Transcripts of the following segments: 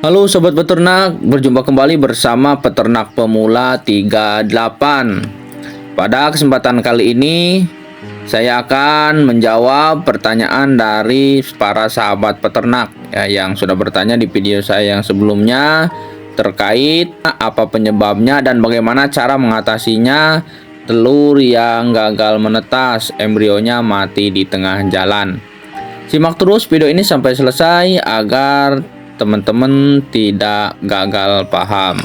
Halo Sobat Peternak, berjumpa kembali bersama Peternak Pemula 38. Pada kesempatan kali ini, saya akan menjawab pertanyaan dari para sahabat peternak yang sudah bertanya di video saya yang sebelumnya terkait apa penyebabnya dan bagaimana cara mengatasinya telur yang gagal menetas, embrionya mati di tengah jalan. Simak terus video ini sampai selesai agar teman-teman tidak gagal paham.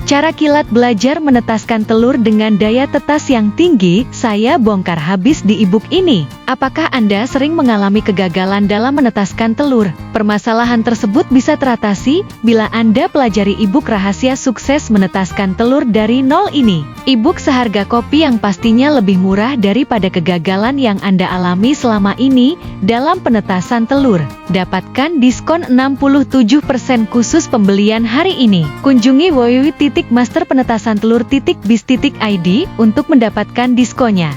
Cara kilat belajar menetaskan telur dengan daya tetas yang tinggi, saya bongkar habis di e-book ini. Apakah Anda sering mengalami kegagalan dalam menetaskan telur? Permasalahan tersebut bisa teratasi bila Anda pelajari e-book Rahasia Sukses Menetaskan Telur dari Nol ini. E-book seharga kopi yang pastinya lebih murah daripada kegagalan yang Anda alami selama ini dalam penetasan telur. Dapatkan diskon 67% khusus pembelian hari ini. Kunjungi www.masterpenetasantelur.biz.id untuk mendapatkan diskonnya.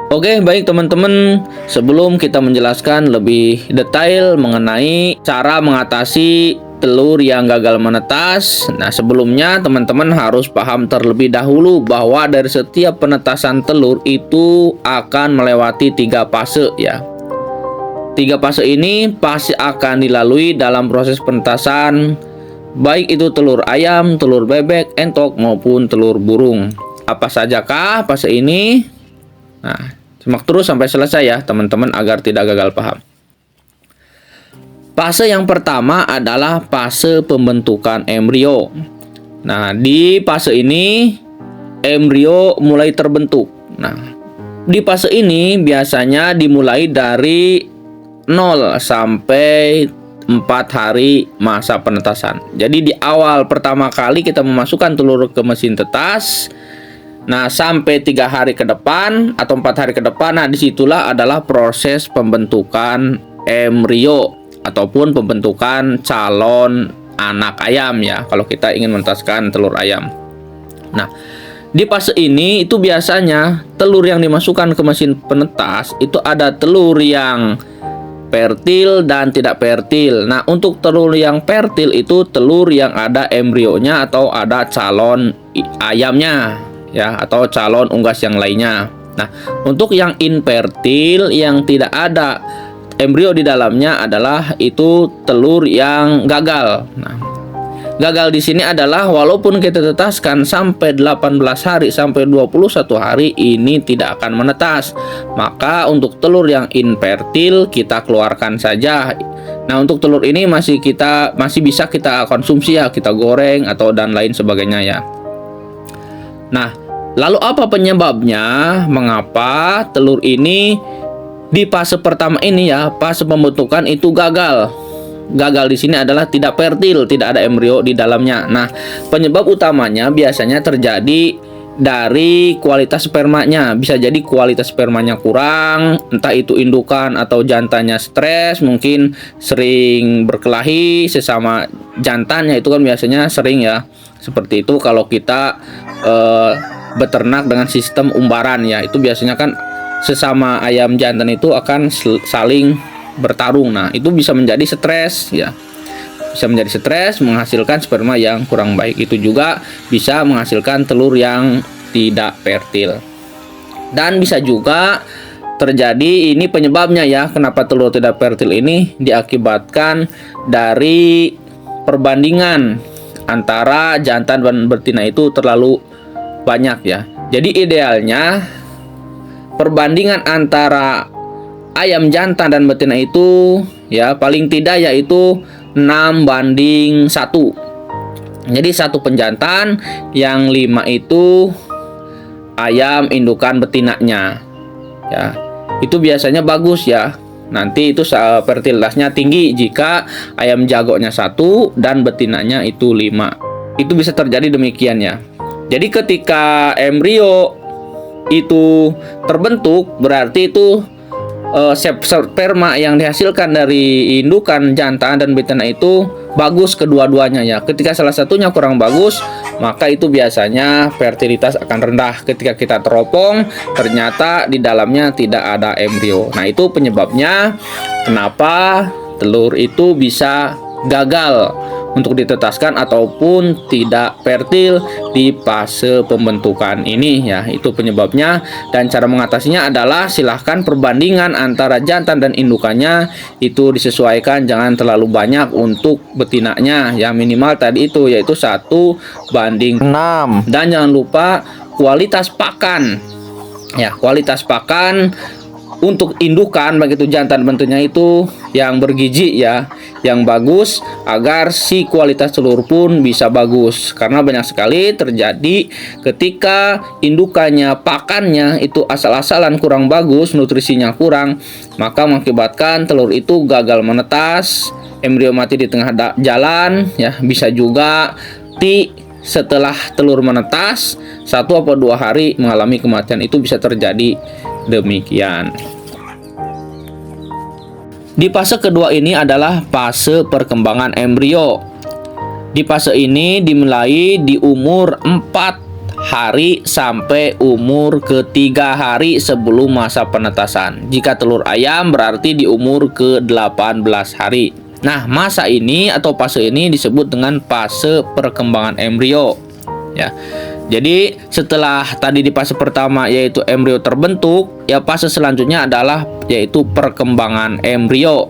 Oke, baik teman-teman, sebelum kita menjelaskan lebih detail mengenai cara mengatasi telur yang gagal menetas, nah sebelumnya teman-teman harus paham terlebih dahulu bahwa dari setiap penetasan telur itu akan melewati 3 fase ya. 3 fase ini pasti akan dilalui dalam proses penetasan, baik itu telur ayam, telur bebek, entok maupun telur burung. Apa sajakah fase ini? Nah, simak terus sampai selesai ya teman-teman agar tidak gagal paham. Fase yang pertama adalah fase pembentukan embrio. Nah, di fase ini embrio mulai terbentuk. Nah, di fase ini biasanya dimulai dari 0 sampai 4 hari masa penetasan. Jadi di awal pertama kali kita memasukkan telur ke mesin tetas, nah sampai 3 hari ke depan atau 4 hari ke depan, nah disitulah adalah proses pembentukan embrio ataupun pembentukan calon anak ayam ya, kalau kita ingin menetaskan telur ayam. Nah, di fase ini itu biasanya telur yang dimasukkan ke mesin penetas itu ada telur yang fertil dan tidak fertil. Nah, untuk telur yang fertil itu telur yang ada embrionya atau ada calon ayamnya ya, atau calon unggas yang lainnya. Nah, untuk yang infertil yang tidak ada embrio di dalamnya adalah itu telur yang gagal. Nah, gagal di sini adalah walaupun kita tetaskan sampai 18 hari sampai 21 hari ini tidak akan menetas. Maka untuk telur yang infertil kita keluarkan saja. Nah, untuk telur ini masih bisa kita konsumsi ya, kita goreng atau dan lain sebagainya ya. Nah, lalu apa penyebabnya? Mengapa telur ini di fase pertama ini ya, fase pembentukan itu gagal? Gagal di sini adalah tidak fertil, tidak ada embrio di dalamnya. Nah, penyebab utamanya biasanya terjadi dari kualitas spermanya. Bisa jadi kualitas spermanya kurang, entah itu indukan atau jantannya stres, mungkin sering berkelahi sesama jantannya, itu kan biasanya sering ya. Seperti itu kalau kita beternak dengan sistem umbaran ya, itu biasanya kan sesama ayam jantan itu akan saling bertarung. Nah, itu bisa menjadi stres ya. Bisa menjadi stres, menghasilkan sperma yang kurang baik. Itu juga bisa menghasilkan telur yang tidak fertil. Dan bisa juga terjadi, ini penyebabnya ya, kenapa telur tidak fertil ini diakibatkan dari perbandingan antara jantan dan betina itu terlalu banyak ya. Jadi idealnya perbandingan antara ayam jantan dan betina itu ya paling tidak yaitu 6:1. Jadi 1 penjantan, yang 5 itu ayam indukan betinanya ya. Itu biasanya bagus ya. Nanti itu fertilitasnya tinggi jika ayam jagonya 1 dan betinanya itu 5. Itu bisa terjadi demikian ya. Jadi ketika embrio itu terbentuk, berarti itu sperma yang dihasilkan dari indukan jantan dan betina itu bagus kedua-duanya ya. Ketika salah satunya kurang bagus, maka itu biasanya fertilitas akan rendah. Ketika kita teropong, ternyata di dalamnya tidak ada embrio. Nah, itu penyebabnya kenapa telur itu bisa gagal untuk ditetaskan ataupun tidak fertil di fase pembentukan ini ya. Itu penyebabnya, dan cara mengatasinya adalah silahkan perbandingan antara jantan dan indukannya itu disesuaikan, jangan terlalu banyak untuk betinanya ya, minimal tadi itu yaitu 1:6. Dan jangan lupa kualitas pakan ya, kualitas pakan untuk indukan begitu jantan bentuknya itu yang bergizi ya, yang bagus, agar si kualitas telur pun bisa bagus. Karena banyak sekali terjadi ketika indukannya, pakannya itu asal-asalan kurang bagus, nutrisinya kurang, maka mengakibatkan telur itu gagal menetas, embrio mati di tengah jalan ya. Bisa juga setelah telur menetas 1 atau 2 hari mengalami kematian, itu bisa terjadi demikian. Di fase kedua ini adalah fase perkembangan embrio. Di fase ini dimulai di umur 4 hari sampai umur ke-3 hari sebelum masa penetasan. Jika telur ayam berarti di umur ke-18 hari. Nah, masa ini atau fase ini disebut dengan fase perkembangan embrio ya. Jadi setelah tadi di fase pertama yaitu embrio terbentuk, ya fase selanjutnya adalah yaitu perkembangan embrio.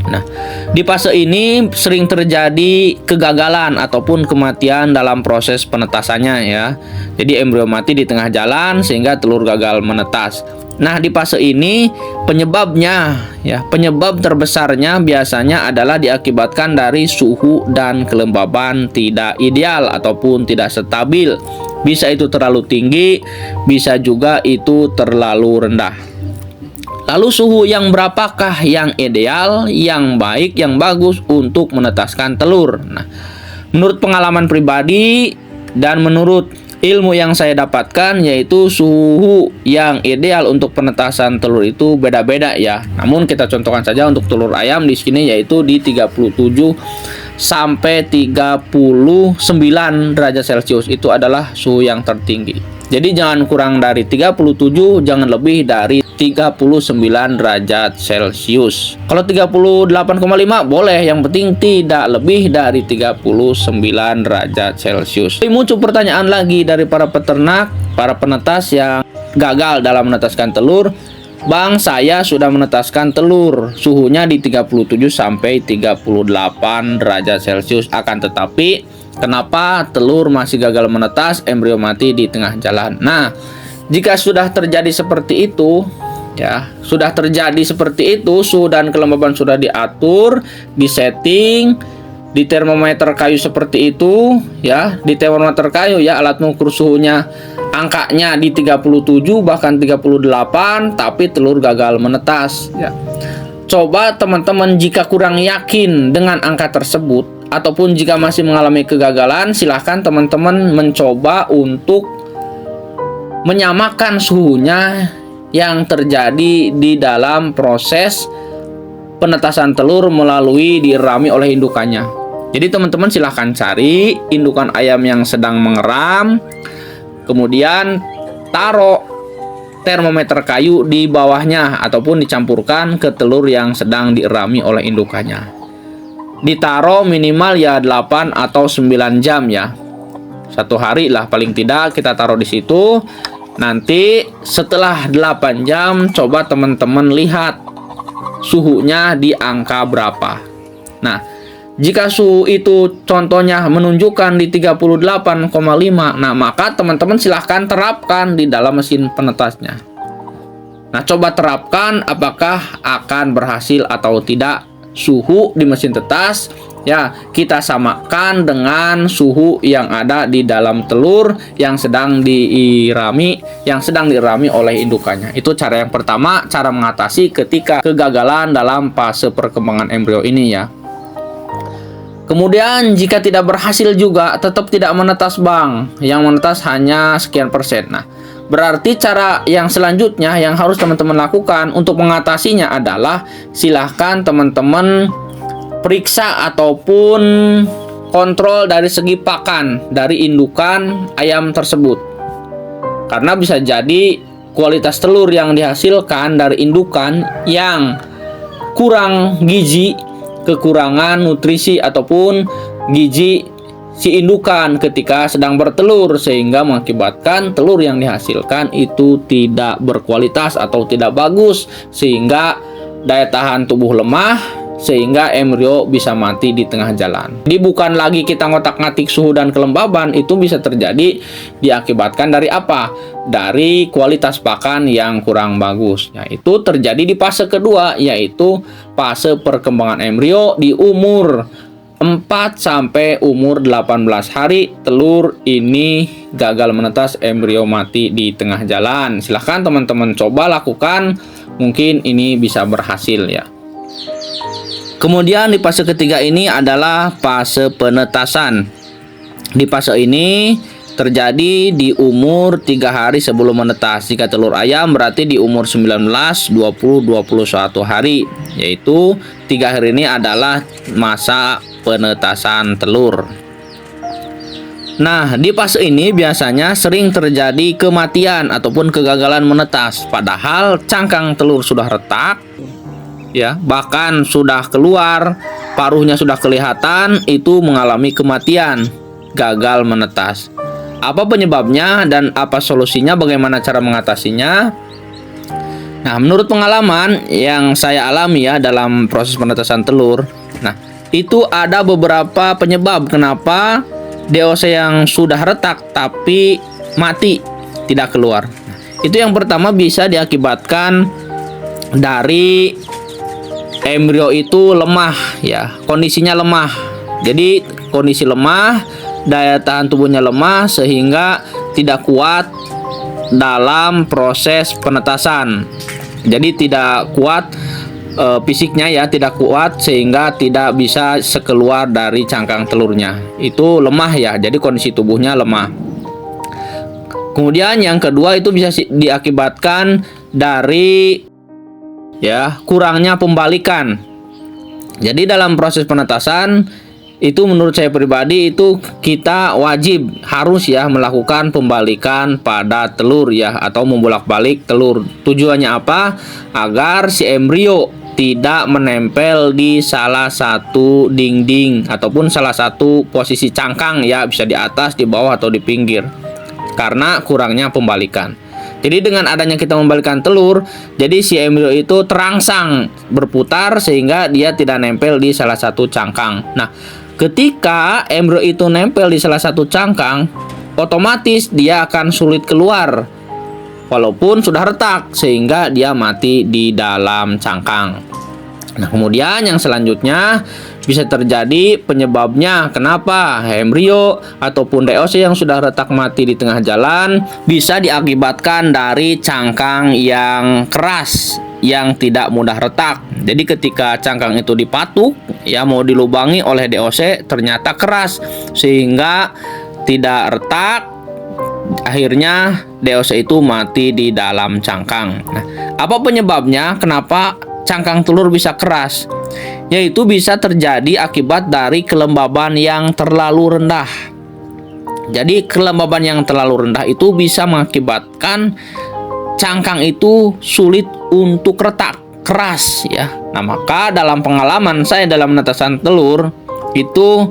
Nah, di fase ini sering terjadi kegagalan ataupun kematian dalam proses penetasannya ya. Jadi embrio mati di tengah jalan sehingga telur gagal menetas. Nah, di fase ini penyebabnya ya, penyebab terbesarnya biasanya adalah diakibatkan dari suhu dan kelembaban tidak ideal ataupun tidak stabil. Bisa itu terlalu tinggi, bisa juga itu terlalu rendah. Lalu suhu yang berapakah yang ideal, yang baik, yang bagus untuk menetaskan telur? Nah, menurut pengalaman pribadi dan menurut ilmu yang saya dapatkan, yaitu suhu yang ideal untuk penetasan telur itu beda-beda ya. Namun kita contohkan saja untuk telur ayam di sini yaitu di 37 sampai 39 derajat Celcius. Itu adalah suhu yang tertinggi. Jadi jangan kurang dari 37, jangan lebih dari 39 derajat Celcius. Kalau 38,5 boleh, yang penting tidak lebih dari 39 derajat Celcius. Muncul pertanyaan lagi dari para peternak, para penetas yang gagal dalam menetaskan telur. Bang, saya sudah menetaskan telur, suhunya di 37 sampai 38 derajat Celcius. Akan tetapi, kenapa telur masih gagal menetas, embrio mati di tengah jalan? Nah, jika sudah terjadi seperti itu, ya, sudah terjadi seperti itu, suhu dan kelembaban sudah diatur, disetting, di termometer kayu seperti itu, ya, di termometer kayu ya, alat mengukur suhunya, angkanya di 37 bahkan 38, tapi telur gagal menetas, ya. Coba teman-teman jika kurang yakin dengan angka tersebut, ataupun jika masih mengalami kegagalan, silahkan teman-teman mencoba untuk menyamakan suhunya yang terjadi di dalam proses penetasan telur melalui dirami oleh indukannya. Jadi teman-teman silahkan cari indukan ayam yang sedang mengeram, kemudian taruh termometer kayu di bawahnya ataupun dicampurkan ke telur yang sedang dirami oleh indukannya. Ditaruh minimal ya 8 atau 9 jam ya. 1 hari lah paling tidak kita taruh di situ. Nanti setelah 8 jam coba teman-teman lihat suhunya di angka berapa. Nah, jika suhu itu contohnya menunjukkan di 38,5, nah maka teman-teman silahkan terapkan di dalam mesin penetasnya. Nah, coba terapkan apakah akan berhasil atau tidak. Suhu di mesin tetas ya kita samakan dengan suhu yang ada di dalam telur yang sedang dirami oleh indukannya. Itu cara yang pertama, cara mengatasi ketika kegagalan dalam fase perkembangan embrio ini ya. Kemudian jika tidak berhasil juga, tetap tidak menetas bang, yang menetas hanya sekian persen. Nah, berarti cara yang selanjutnya yang harus teman-teman lakukan untuk mengatasinya adalah silahkan teman-teman periksa ataupun kontrol dari segi pakan dari indukan ayam tersebut. Karena bisa jadi kualitas telur yang dihasilkan dari indukan yang kurang gizi, kekurangan nutrisi ataupun gizi si indukan ketika sedang bertelur, sehingga mengakibatkan telur yang dihasilkan itu tidak berkualitas atau tidak bagus, sehingga daya tahan tubuh lemah, sehingga embrio bisa mati di tengah jalan. Jadi bukan lagi kita ngotak-ngatik suhu dan kelembaban, itu bisa terjadi diakibatkan dari apa? Dari kualitas pakan yang kurang bagus. Ya, itu terjadi di fase kedua, yaitu fase perkembangan embrio di umur 4 sampai umur 18 hari. Telur ini gagal menetas, embrio mati di tengah jalan. Silahkan teman-teman coba lakukan, mungkin ini bisa berhasil ya. Kemudian di fase ketiga ini adalah fase penetasan. Di fase ini terjadi di umur 3 hari sebelum menetas. Jika telur ayam berarti di umur 19, 20, 21 hari. Yaitu 3 hari ini adalah masa penetasan telur. Nah, di fase ini biasanya sering terjadi kematian ataupun kegagalan menetas. Padahal cangkang telur sudah retak, ya, bahkan sudah keluar, paruhnya sudah kelihatan, itu mengalami kematian, gagal menetas. Apa penyebabnya dan apa solusinya, bagaimana cara mengatasinya? Nah, menurut pengalaman yang saya alami ya dalam proses penetasan telur, nah, itu ada beberapa penyebab kenapa DOC yang sudah retak tapi mati, tidak keluar. Itu yang pertama bisa diakibatkan dari embrio itu lemah ya, kondisinya lemah. Jadi kondisi lemah, daya tahan tubuhnya lemah sehingga tidak kuat dalam proses penetasan. Jadi tidak kuat fisiknya ya, tidak kuat sehingga tidak bisa sekeluar dari cangkang telurnya. Itu lemah ya, jadi kondisi tubuhnya lemah. Kemudian yang kedua itu bisa diakibatkan dari ya kurangnya pembalikan. Jadi dalam proses penetasan itu menurut saya pribadi itu kita wajib harus ya melakukan pembalikan pada telur ya, atau membolak-balik telur. Tujuannya apa? Agar si embrio tidak menempel di salah satu dinding ataupun salah satu posisi cangkang ya, bisa di atas, di bawah atau di pinggir. Karena kurangnya pembalikan. Jadi dengan adanya kita membalikkan telur, jadi si embrio itu terangsang berputar sehingga dia tidak nempel di salah satu cangkang. Nah, ketika embrio itu nempel di salah satu cangkang, otomatis dia akan sulit keluar walaupun sudah retak, sehingga dia mati di dalam cangkang. Nah, kemudian yang selanjutnya bisa terjadi penyebabnya kenapa embrio ataupun DOC yang sudah retak mati di tengah jalan, bisa diakibatkan dari cangkang yang keras yang tidak mudah retak. Jadi ketika cangkang itu dipatuk ya, mau dilubangi oleh DOC ternyata keras sehingga tidak retak, akhirnya DOC itu mati di dalam cangkang. Nah, apa penyebabnya kenapa cangkang telur bisa keras? Yaitu bisa terjadi akibat dari kelembaban yang terlalu rendah. Jadi kelembaban yang terlalu rendah itu bisa mengakibatkan cangkang itu sulit untuk retak, keras ya. Nah, maka dalam pengalaman saya dalam penetasan telur itu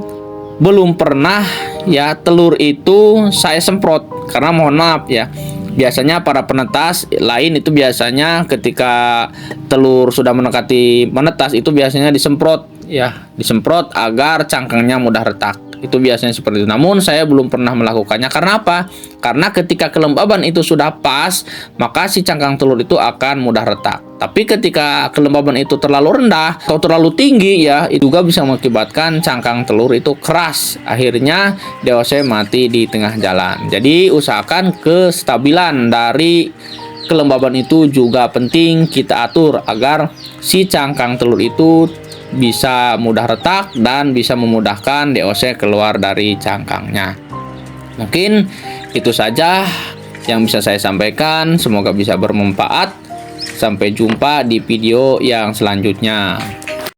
belum pernah ya telur itu saya semprot, karena mohon maaf ya, biasanya para penetas lain itu biasanya ketika telur sudah mendekati menetas itu biasanya disemprot ya, disemprot agar cangkangnya mudah retak. Itu biasanya seperti itu. Namun saya belum pernah melakukannya. Karena apa? Karena ketika kelembaban itu sudah pas, maka si cangkang telur itu akan mudah retak. Tapi ketika kelembaban itu terlalu rendah atau terlalu tinggi ya, itu juga bisa mengakibatkan cangkang telur itu keras. Akhirnya DOC mati di tengah jalan. Jadi usahakan kestabilan dari kelembaban itu juga penting kita atur agar si cangkang telur itu bisa mudah retak dan bisa memudahkan DOC keluar dari cangkangnya. Mungkin itu saja yang bisa saya sampaikan. Semoga bisa bermanfaat. Sampai jumpa di video yang selanjutnya.